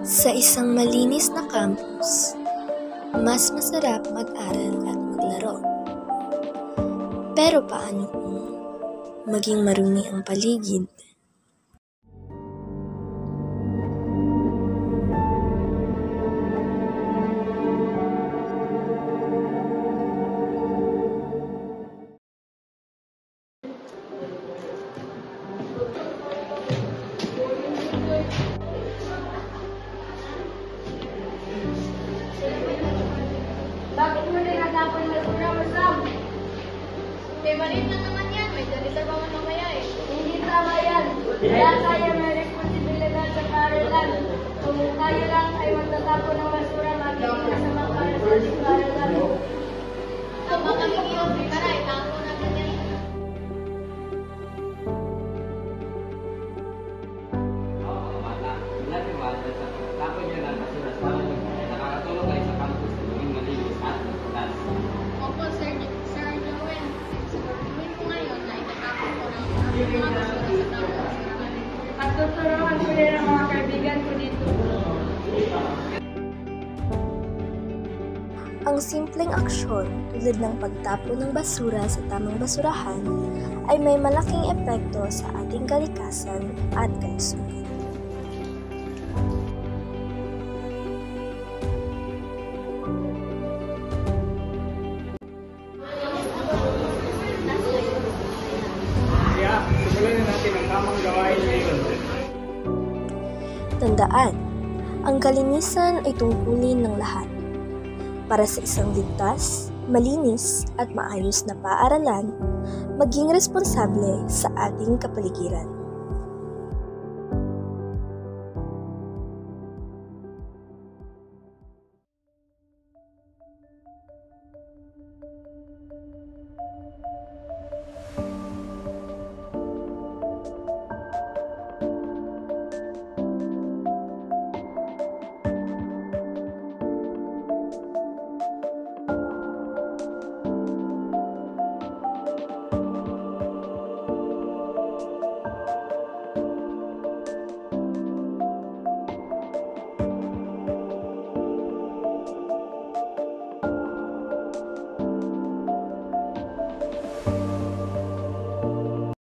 Sa isang malinis na campus, mas masarap mag-aral at maglaro. Pero paano kung maging marumi ang paligid? Bakit mo tinatapon ng programa, Sam? Favorite lang naman yan. May ganito ba man mamaya eh. Hindi tama yan. Kaya tayo may responsibilidad sa paaralan. Kung tayo lang ay magtatapon ng basura, magiging masama para sa ating paaralan. Ang mga magiging tara, itapo natin yan. Oo, bata. Natiwala sa tapon niya ng basura sa amin. Nakakatulong kayo sa campus na maging malinis at matulas. Opo, Sir Joel. Siguraduhin ko ngayon na itatapon ko ng aming mga basura sa tamang basurahan. At tuturuan ko rin ang mga kaibigan ko dito. Ang simpleng aksyon tulad ng pagtapon ng basura sa tamang basurahan ay may malaking epekto sa ating kalikasan at kalusugan. Kaya, simulan na natin ang tamang gawain ngayon. Tandaan, ang kalinisan ay tungkulin ng lahat. Para sa isang ligtas, malinis at maayos na paaralan, maging responsable sa ating kapaligiran.